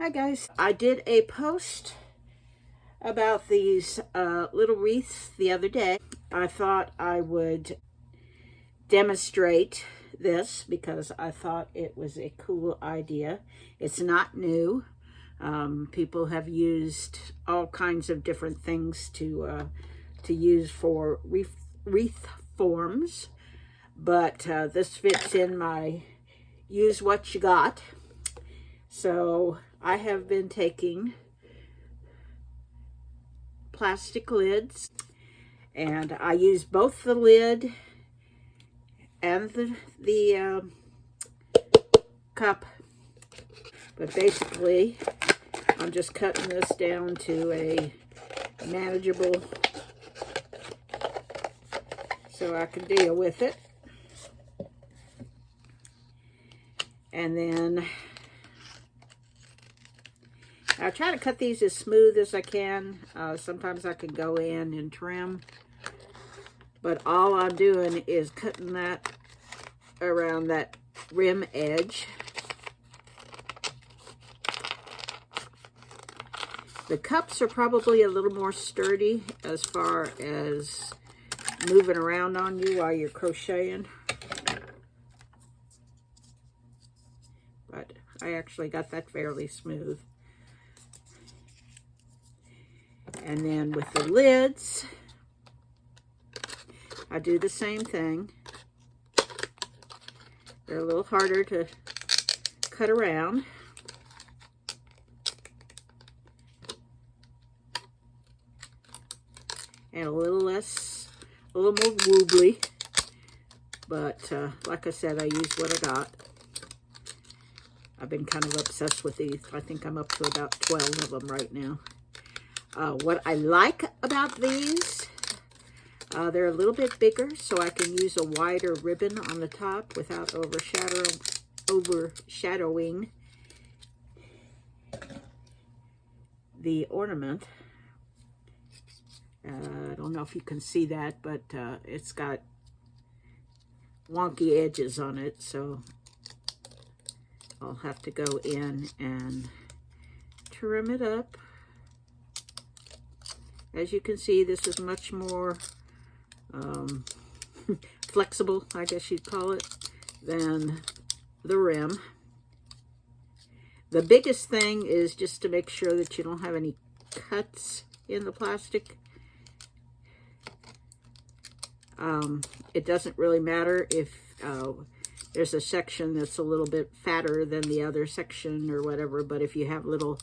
Hi guys, I did a post about these little wreaths the other day. I thought I would demonstrate this because I thought it was a cool idea. It's not new. People have used all kinds of different things to use for wreath forms, but this fits in my use what you got. So I have been taking plastic lids, and I use both the lid and the cup, but basically I'm just cutting this down to a manageable so I can deal with it. And then I try to cut these as smooth as I can. Sometimes I can go in and trim, but all I'm doing is cutting that around that rim edge. The cups are probably a little more sturdy as far as moving around on you while you're crocheting. But I actually got that fairly smooth. And then with the lids, I do the same thing. They're a little harder to cut around. And a little more wobbly. But like I said, I use what I got. I've been kind of obsessed with these. I think I'm up to about 12 of them right now. What I like about these, they're a little bit bigger, so I can use a wider ribbon on the top without overshadowing the ornament. I don't know if you can see that, but it's got wonky edges on it, so I'll have to go in and trim it up. As you can see, this is much more flexible, I guess you'd call it, than the rim. The biggest thing is just to make sure that you don't have any cuts in the plastic. It doesn't really matter if there's a section that's a little bit fatter than the other section or whatever, but if you have little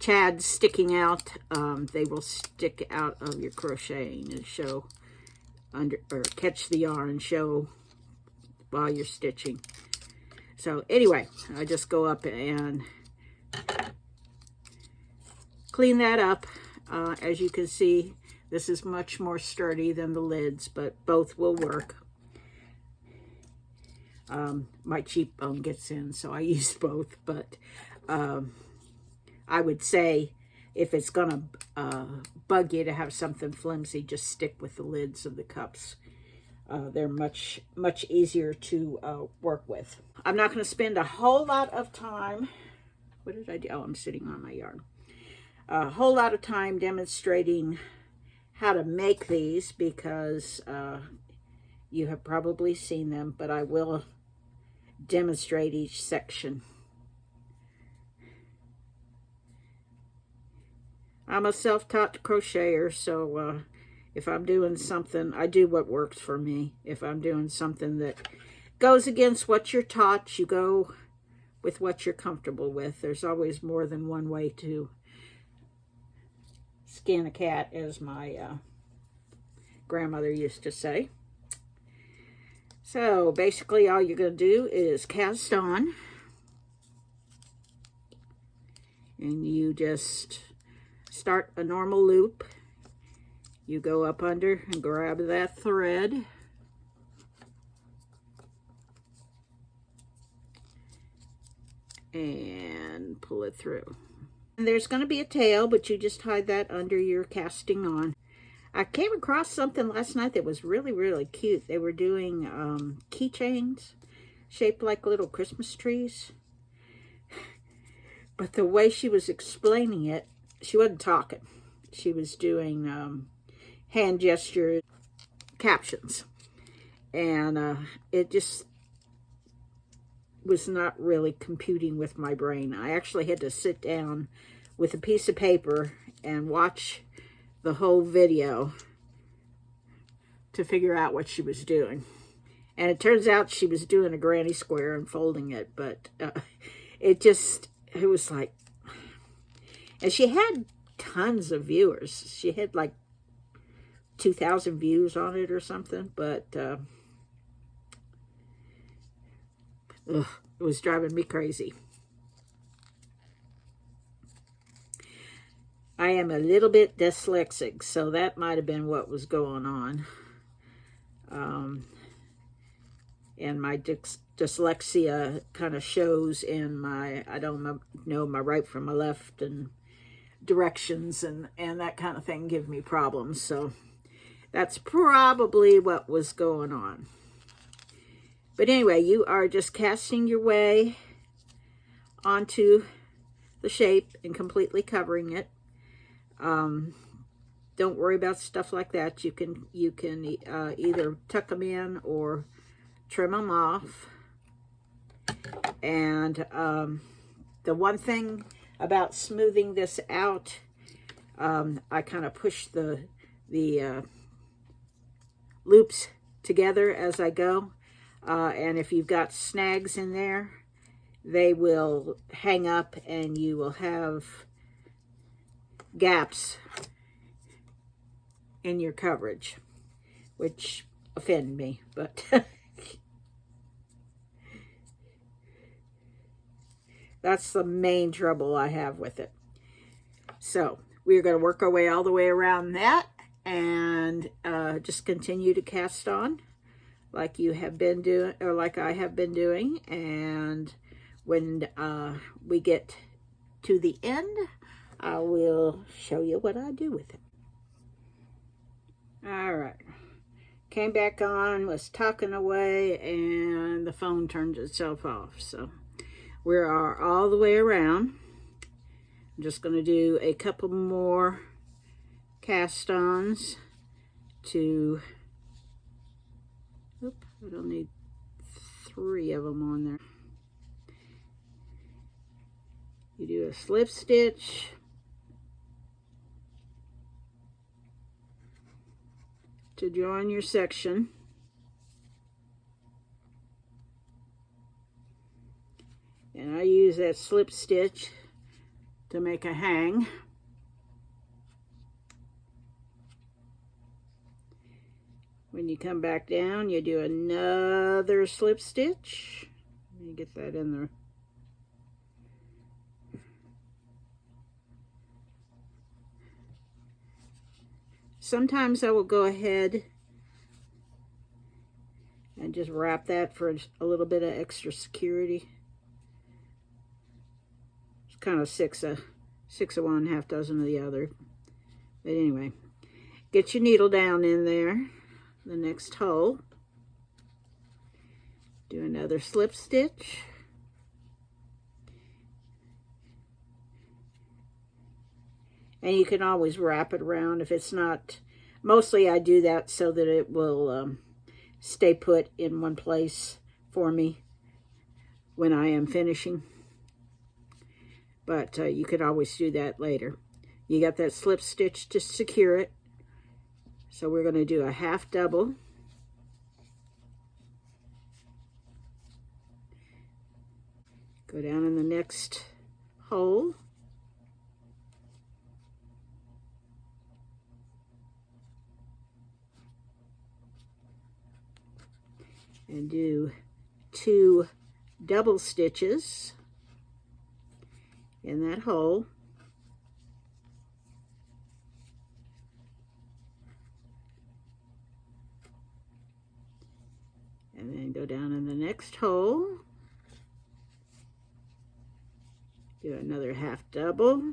chads sticking out, they will stick out of your crocheting and show or catch the yarn and show while you're stitching. So anyway, I just go up and clean that up. As you can see, this is much more sturdy than the lids, but both will work. My cheekbone gets in, so I use both, but I would say if it's gonna bug you to have something flimsy, just stick with the lids of the cups. They're much easier to work with. I'm not going to spend a whole lot of time. What did I do? Oh, I'm sitting on my yarn. A whole lot of time demonstrating how to make these because you have probably seen them, but I will demonstrate each section. I'm a self-taught crocheter, so if I'm doing something, I do what works for me. If I'm doing something that goes against what you're taught, you go with what you're comfortable with. There's always more than one way to skin a cat, as my grandmother used to say. So basically all you're going to do is cast on, and you just start a normal loop. You go up under and grab that thread, and pull it through. And there's going to be a tail, but you just hide that under your casting on. I came across something last night that was really cute. They were doing keychains shaped like little Christmas trees. But the way she was explaining it, she wasn't talking. She was doing hand gesture captions. And it just was not really computing with my brain. I actually had to sit down with a piece of paper and watch the whole video to figure out what she was doing. And it turns out she was doing a granny square and folding it, but it was like, and she had tons of viewers. She had like 2,000 views on it or something, but it was driving me crazy. I am a little bit dyslexic, so that might have been what was going on. And my dyslexia kind of shows in my, I don't know my right from my left, and directions and that kind of thing give me problems. So that's probably what was going on. But anyway, you are just casting your way onto the shape and completely covering it. Don't worry about stuff like that. You can either tuck them in or trim them off. And the one thing about smoothing this out, I kind of push the loops together as I go. And if you've got snags in there, they will hang up and you will have gaps in your coverage, which offend me, but that's the main trouble I have with it. So we're going to work our way all the way around that and just continue to cast on like you have been doing, or like I have been doing. And when we get to the end, I will show you what I do with it. All right. Came back on, was talking away, and the phone turned itself off. So we are all the way around. I'm just going to do a couple more cast-ons to, I don't need 3 of them on there. You do a slip stitch, to join your section, and I use that slip stitch to make a hang. When you come back down, you do another slip stitch. Let me get that in there. Sometimes I will go ahead and just wrap that for a little bit of extra security. It's kind of six of one, half dozen of the other. But anyway, get your needle down in there, the next hole. Do another slip stitch. And you can always wrap it around if it's not, mostly I do that so that it will stay put in one place for me when I am finishing. But you could always do that later. You got that slip stitch to secure it. So we're going to do a half double. Go down in the next hole. And do 2 double stitches in that hole. And then go down in the next hole. Do another half double.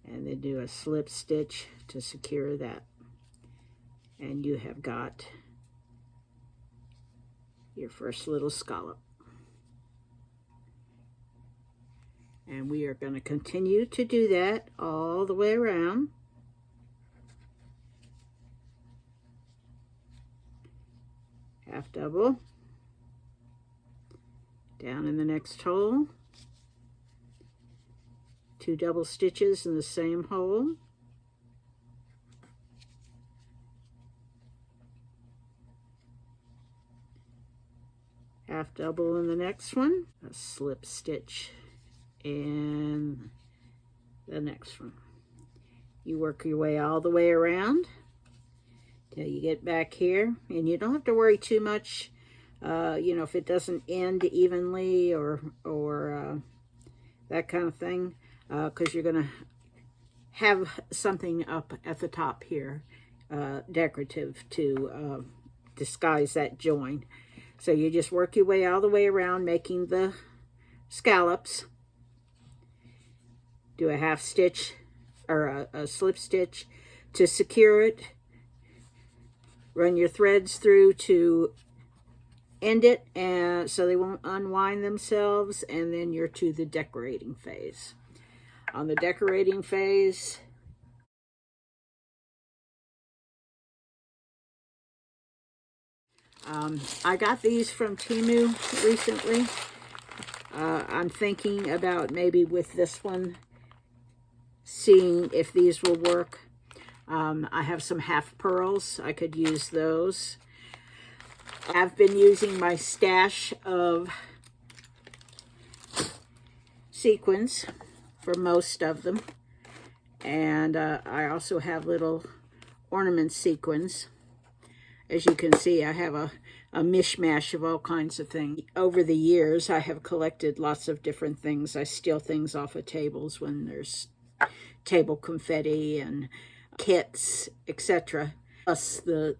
And then do a slip stitch to secure that. And you have got your first little scallop. And we are going to continue to do that all the way around. Half double. Down in the next hole. 2 double stitches in the same hole. Half double in the next one. A slip stitch in the next one. You work your way all the way around till you get back here, and you don't have to worry too much, you know, if it doesn't end evenly or that kind of thing, because you're gonna have something up at the top here, decorative, to disguise that join. So you just work your way all the way around, making the scallops. Do a half stitch or a slip stitch to secure it. Run your threads through to end it, and so they won't unwind themselves, and then you're to the decorating phase. On the decorating phase, I got these from Temu recently. I'm thinking about maybe with this one, seeing if these will work. I have some half pearls. I could use those. I've been using my stash of sequins for most of them. And I also have little ornament sequins. As you can see, I have a mishmash of all kinds of things. Over the years, I have collected lots of different things. I steal things off of tables when there's table confetti and kits, etc. Plus the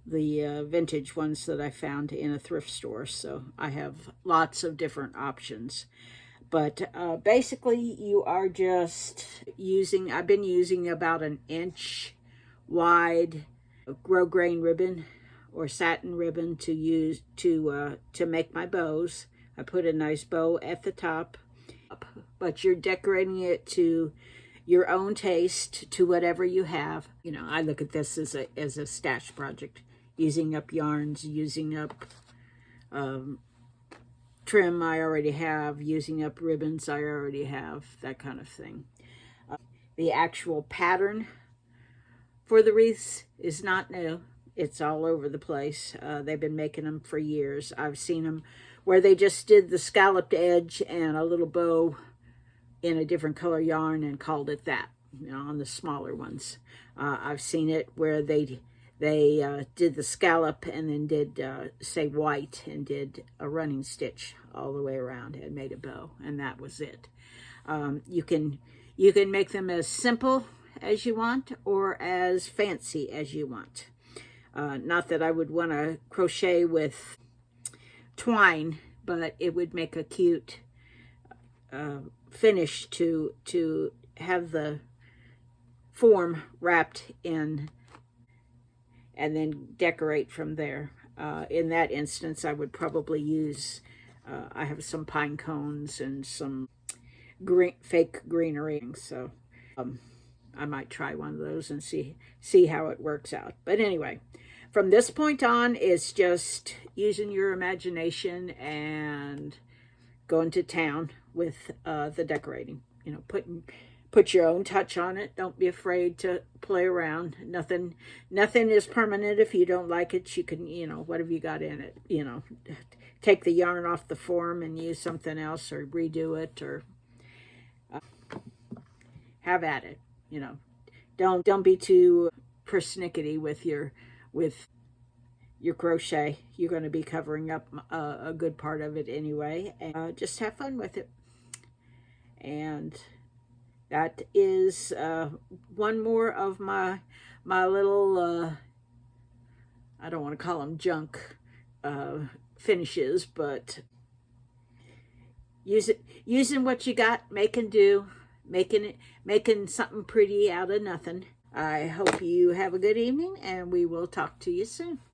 vintage ones that I found in a thrift store. So I have lots of different options. But basically, you are just using, I've been using about an inch wide grosgrain ribbon or satin ribbon to use to make my bows. I put a nice bow at the top, but you're decorating it to your own taste, to whatever you have. You know, I look at this as a stash project, using up yarns, using up trim I already have, using up ribbons I already have, that kind of thing. The actual pattern for the wreaths is not new. It's all over the place. They've been making them for years. I've seen them where they just did the scalloped edge and a little bow in a different color yarn and called it that, you know, on the smaller ones. I've seen it where they did the scallop and then did, say, white, and did a running stitch all the way around and made a bow, and that was it. You can make them as simple as you want or as fancy as you want. Not that I would want to crochet with twine, but it would make a cute finish to have the form wrapped in and then decorate from there. In that instance, I would probably use, I have some pine cones and some fake greenery, so I might try one of those and see how it works out. But anyway, from this point on, it's just using your imagination and going to town with the decorating. You know, put your own touch on it. Don't be afraid to play around. Nothing is permanent. If you don't like it, you can, you know, what have you got in it? You know, take the yarn off the form and use something else, or redo it, or have at it. You know, don't be too persnickety with your crochet. You're going to be covering up a good part of it anyway. And just have fun with it. And that is one more of my little, I don't want to call them junk finishes, but using what you got, making do, making something pretty out of nothing. I hope you have a good evening, and we will talk to you soon.